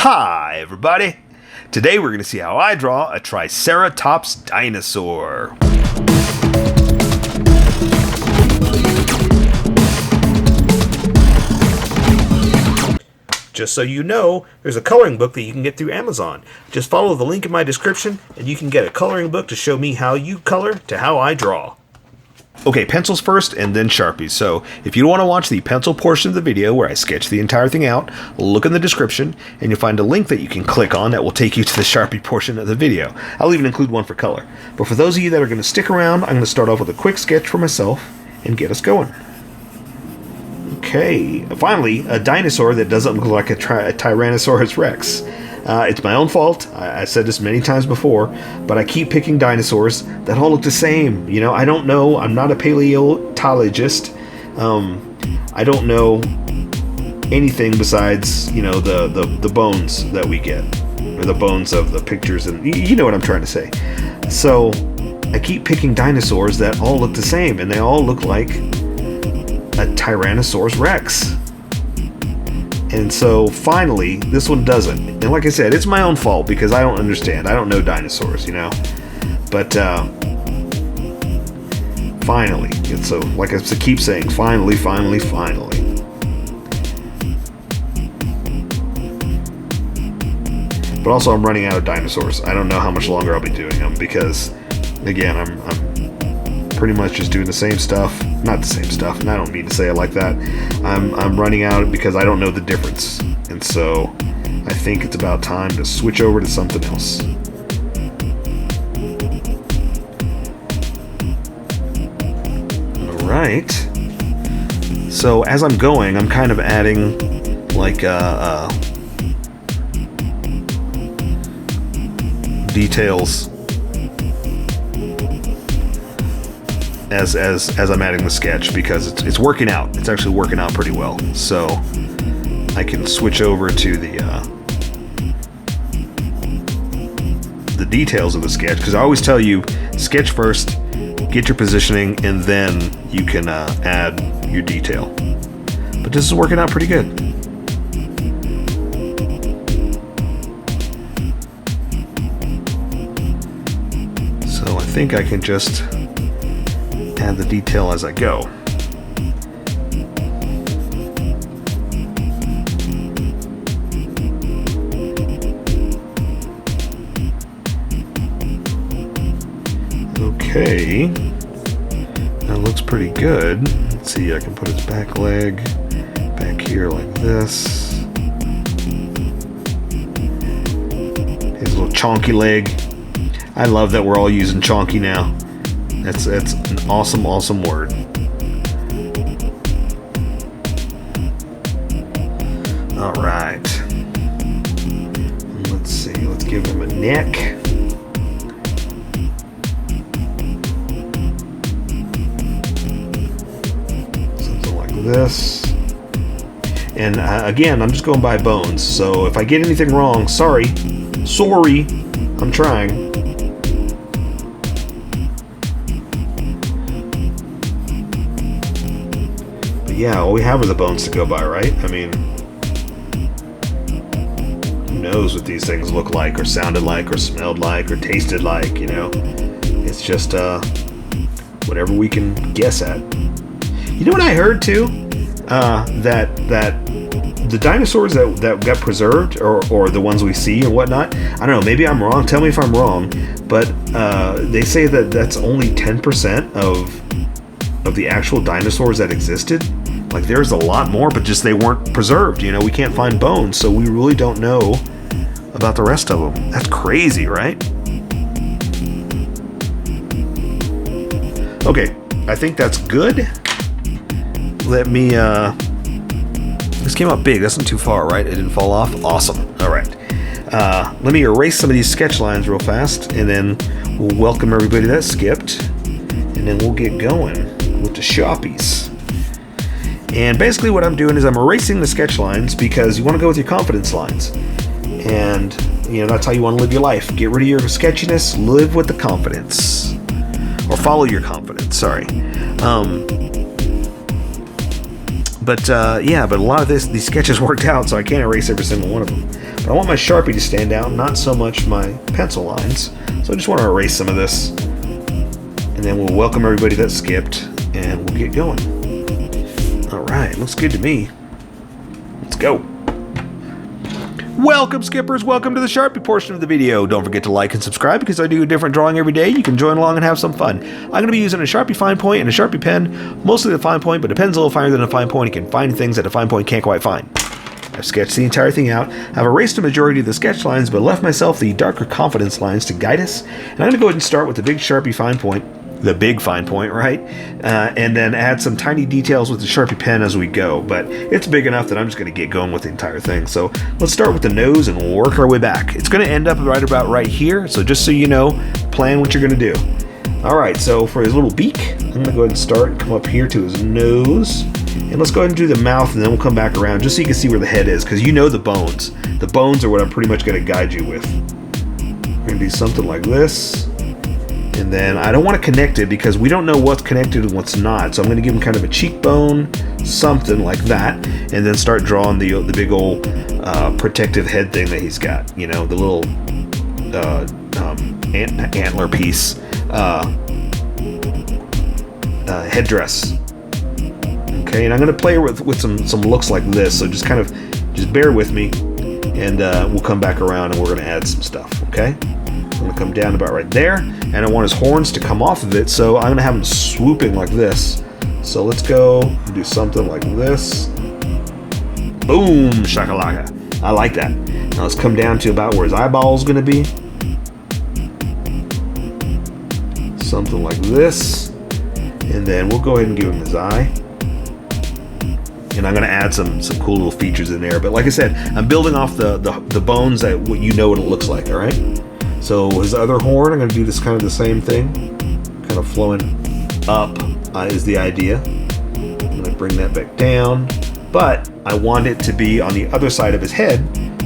Hi, everybody! Today we're going to see how I draw a Triceratops dinosaur. Just so you know, there's a coloring book that you can get through Amazon. Just follow the link in my description and you can get a coloring book to show me how you color to how I draw. Okay, pencils first and then Sharpies. So if you want to watch the pencil portion of the video where I sketch the entire thing out, look in the description and you'll find a link that you can click on that will take you to the Sharpie portion of the video. I'll even include one for color. But for those of you that are going to stick around, I'm going to start off with a quick sketch for myself and get us going. Okay, finally, a dinosaur that doesn't look like a Tyrannosaurus Rex. It's my own fault. I said this many times before, but I keep picking dinosaurs that all look the same. You know, I don't know. I'm not a paleontologist. I don't know anything besides, you know, the bones that we get, or the bones of the pictures, and you know what I'm trying to say. So I keep picking dinosaurs that all look the same, and they all look like a Tyrannosaurus Rex. And so finally, this one doesn't. And like I said, it's my own fault because I don't understand. I don't know dinosaurs, you know. But finally, and so like I keep saying, finally. But also, I'm running out of dinosaurs. I don't know how much longer I'll be doing them because, again, I'm pretty much just doing the same stuff. Not the same stuff, and I don't mean to say it like that. I'm running out because I don't know the difference. And so I think it's about time to switch over to something else. Alright. So as I'm going, I'm kind of adding like details as I'm adding the sketch because it's working out. It's actually working out pretty well. So I can switch over to the details of the sketch, because I always tell you, sketch first, get your positioning, and then you can add your detail. But this is working out pretty good. So I think I can just add the detail as I go. Okay, that looks pretty good. Let's see, I can put his back leg back here like this. His little chonky leg. I love that we're all using chonky now. That's an awesome word. All right. Let's see. Let's give him a neck. Something like this. And again, I'm just going by bones. So if I get anything wrong, sorry. I'm trying. Yeah, all we have are the bones to go by, right? I mean, who knows what these things look like, or sounded like, or smelled like, or tasted like, you know? It's just whatever we can guess at. You know what I heard too? That the dinosaurs that got preserved, or the ones we see and whatnot, I don't know, maybe I'm wrong, tell me if I'm wrong, but they say that that's only 10% of the actual dinosaurs that existed. Like, there's a lot more, but just they weren't preserved. You know, we can't find bones, so we really don't know about the rest of them. That's crazy, right? Okay, I think that's good. Let me, this came out big. That's not too far, right? It didn't fall off. Awesome. All right. Let me erase some of these sketch lines real fast, and then we'll welcome everybody that skipped, and then we'll get going with the Sharpies. And basically what I'm doing is I'm erasing the sketch lines because you want to go with your confidence lines. And, you know, that's how you want to live your life. Get rid of your sketchiness, live with the confidence. Or follow your confidence, sorry. But a lot of these sketches worked out, so I can't erase every single one of them. But I want my Sharpie to stand out, not so much my pencil lines. So I just want to erase some of this. And then we'll welcome everybody that skipped, and we'll get going. Alright, looks good to me. Let's go. Welcome, skippers. Welcome to the Sharpie portion of the video. Don't forget to like and subscribe because I do a different drawing every day. You can join along and have some fun. I'm going to be using a Sharpie fine point and a Sharpie pen, mostly the fine point, but a pen's a little finer than a fine point. You can find things that a fine point can't quite find. I've sketched the entire thing out. I've erased a majority of the sketch lines, but left myself the darker confidence lines to guide us. And I'm going to go ahead and start with the big Sharpie fine point. The big fine point, right? And then add some tiny details with the Sharpie pen as we go. But it's big enough that I'm just going to get going with the entire thing. So let's start with the nose and we'll work our way back. It's going to end up right about right here. So just so you know, plan what you're going to do. All right, so for his little beak, I'm going to go ahead and start, come up here to his nose. And let's go ahead and do the mouth, and then we'll come back around just so you can see where the head is, because you know the bones. The bones are what I'm pretty much going to guide you with. We're going to do something like this. And then I don't want to connect it because we don't know what's connected and what's not. So I'm going to give him kind of a cheekbone, something like that, and then start drawing the big old protective head thing that he's got. You know, the little antler piece, headdress. Okay, and I'm going to play with some looks like this. So just bear with me, and we'll come back around and we're going to add some stuff. Okay. I'm going to come down about right there, and I want his horns to come off of it, so I'm going to have him swooping like this. So let's go and do something like this. Boom, shakalaka. I like that. Now let's come down to about where his eyeball is going to be. Something like this. And then we'll go ahead and give him his eye. And I'm going to add some cool little features in there. But like I said, I'm building off the bones that you know what it looks like, all right? So his other horn, I'm going to do this kind of the same thing. Kind of flowing up is the idea. I'm going to bring that back down. But I want it to be on the other side of his head.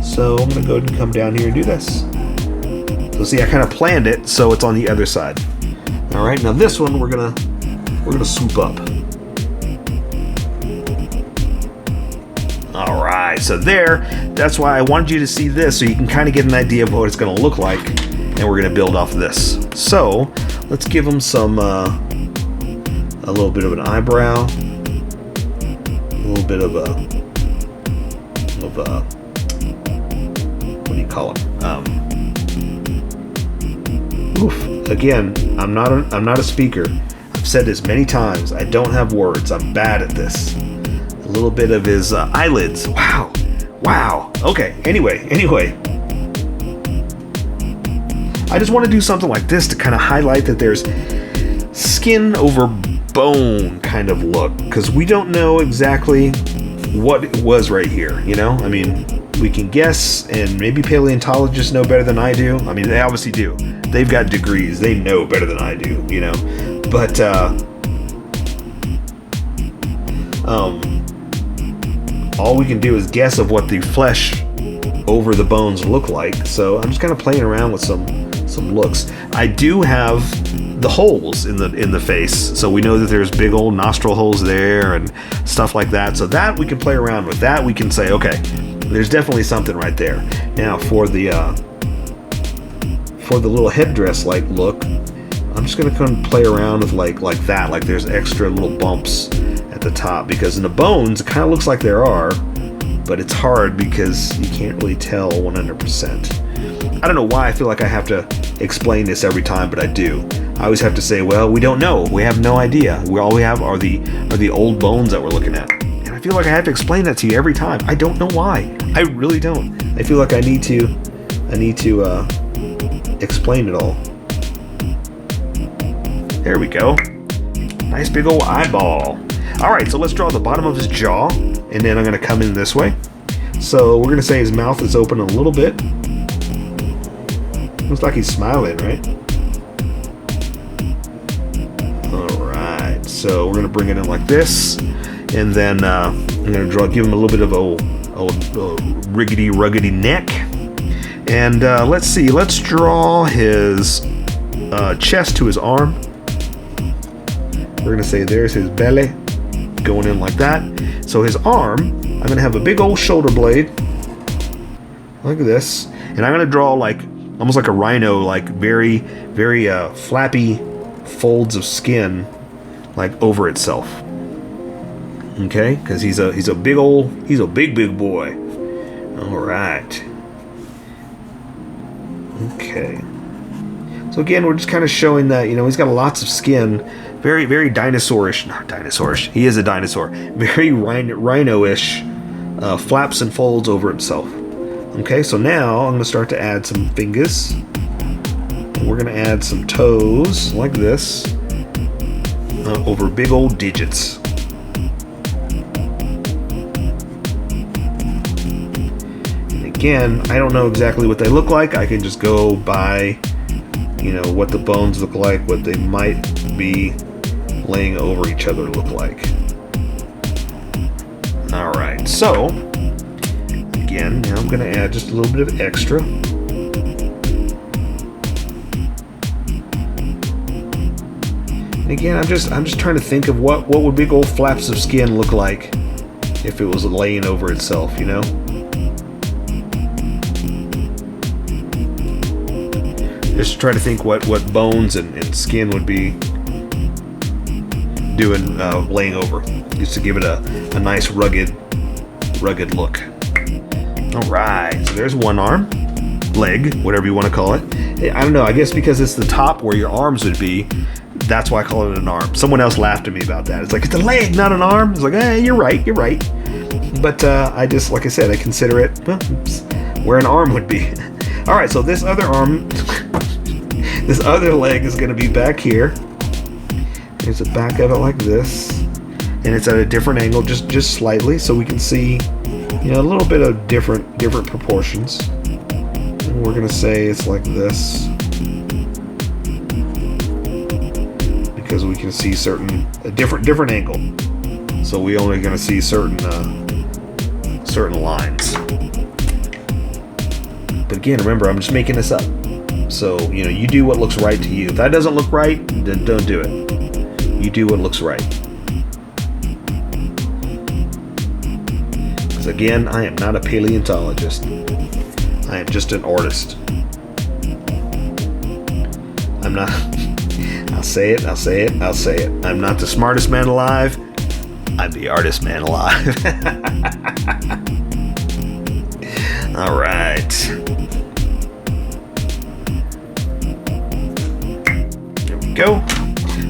So I'm going to go ahead and come down here and do this. So see, I kind of planned it so it's on the other side. All right, now this one we're gonna swoop up. All right, so that's why I wanted you to see this so you can kind of get an idea of what it's going to look like, and we're going to build off of this. So let's give him some a little bit of an eyebrow, a little bit of a what do you call them? Again, I'm not a speaker. I've said this many times. I don't have words. I'm bad at this. A little bit of his eyelids. Wow. Okay, anyway. I just want to do something like this to kind of highlight that there's skin over bone kind of look, because we don't know exactly what it was right here, you know? I mean, we can guess, and maybe paleontologists know better than I do. I mean, they obviously do. They've got degrees. They know better than I do, you know? But, all we can do is guess of what the flesh over the bones look like. So I'm just kind of playing around with some looks. I do have the holes in the face, so we know that there's big old nostril holes there and stuff like that. So that we can play around with. That we can say, okay, there's definitely something right there. Now for the little headdress like look, I'm just gonna come play around with like that. Like there's extra little bumps at the top, because in the bones it kind of looks like there are, but it's hard because you can't really tell 100%. I don't know why I feel like I have to explain this every time, but I do. I always have to say, well, we don't know. We have no idea. All we have are the old bones that we're looking at. And I feel like I have to explain that to you every time. I don't know why. I really don't. I feel like I need to explain it all. There we go. Nice big old eyeball. All right, so let's draw the bottom of his jaw, and then I'm going to come in this way. So we're going to say his mouth is open a little bit. Looks like he's smiling, right? All right, so we're going to bring it in like this, and then I'm going to give him a little bit of a riggedy-ruggedy neck. And let's see, let's draw his chest to his arm. We're going to say there's his belly, going in like that. So his arm, I'm going to have a big old shoulder blade like this. And I'm going to draw like almost like a rhino, like very, very flappy folds of skin, like over itself. Okay, because he's a big boy. All right. Okay. So again, we're just kind of showing that, you know, he's got lots of skin, very, very dinosaurish. Not dinosaurish. He is a dinosaur. Very rhino-ish flaps and folds over himself. Okay, so now I'm going to start to add some fingers. We're going to add some toes like this over big old digits. And again, I don't know exactly what they look like. I can just go by, you know, what the bones look like, what they might be laying over each other look like. All right, so again, now I'm going to add just a little bit of extra. And again, I'm just trying to think of what would big old flaps of skin look like if it was laying over itself, you know? Just try to think what bones and skin would be doing laying over, just to give it a nice rugged look. All right, so there's one arm, leg, whatever you want to call it. I don't know, I guess because it's the top where your arms would be, that's why I call it an arm. Someone else laughed at me about that. It's like, it's a leg, not an arm. It's like, you're right. But I just, like I said, I consider it, well, where an arm would be. All right, so this other arm, this other leg is going to be back here. There's the back of it like this, and it's at a different angle, just slightly, so we can see, you know, a little bit of different proportions. And we're gonna say it's like this because we can see a different angle. So we only gonna see certain lines. But again, remember, I'm just making this up. So, you know, you do what looks right to you. If that doesn't look right, then don't do it. You do what looks right. Because again, I am not a paleontologist. I am just an artist. I'm not... I'll say it. I'm not the smartest man alive. I'm the artist man alive. All right. There we go.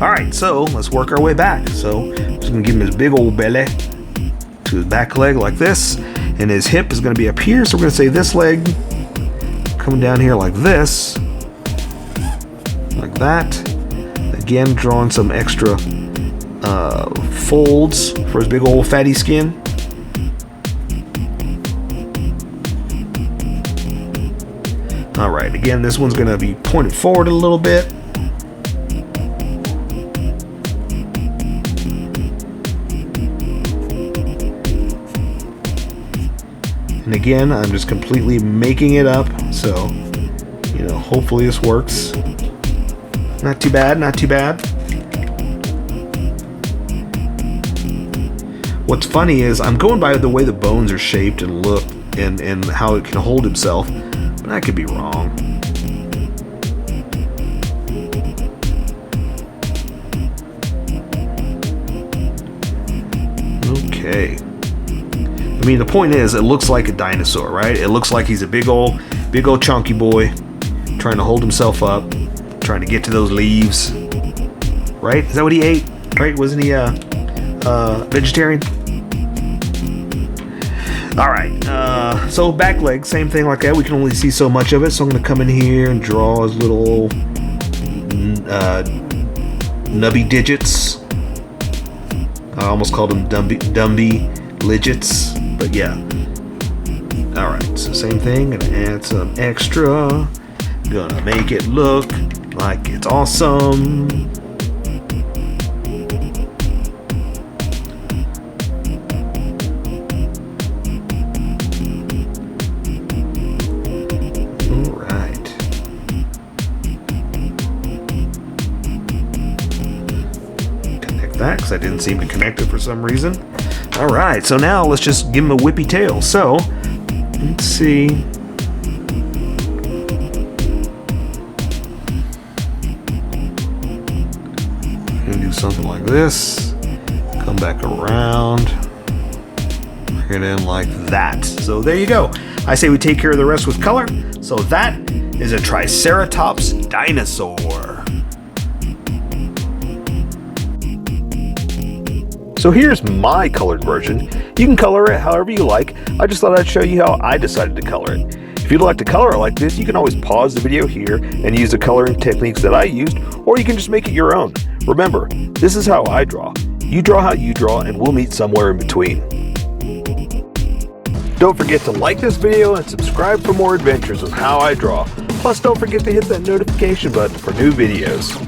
All right, so let's work our way back. So I'm just gonna give him his big old belly to his back leg like this, and his hip is gonna be up here. So we're gonna say this leg coming down here like this, like that. Again, drawing some extra folds for his big old fatty skin. All right, again, this one's gonna be pointed forward a little bit. And again, I'm just completely making it up, so, you know, hopefully this works. Not too bad. What's funny is I'm going by the way the bones are shaped and look and how it can hold himself, but I could be wrong. Okay. I mean, the point is, it looks like a dinosaur, right? It looks like he's a big old chunky boy trying to hold himself up, trying to get to those leaves, right? Is that what he ate? Right? Wasn't he vegetarian? All right. So back leg, same thing like that. We can only see so much of it, so I'm going to come in here and draw his little nubby digits. I almost called them Dumby Lidgets, but yeah. Alright, so same thing, gonna add some extra, gonna make it look like it's awesome. Alright. Connect that, because I didn't seem to connect it for some reason. Alright, so now let's just give him a whippy tail. So, let's see. something like this. Come back around. Bring it in like that. So there you go. I say we take care of the rest with color. So that is a Triceratops dinosaur. So here's my colored version. You can color it however you like. I just thought I'd show you how I decided to color it. If you'd like to color it like this, you can always pause the video here and use the coloring techniques that I used, or you can just make it your own. Remember, this is how I draw. You draw how you draw, and we'll meet somewhere in between. Don't forget to like this video and subscribe for more adventures on how I draw. Plus, don't forget to hit that notification button for new videos.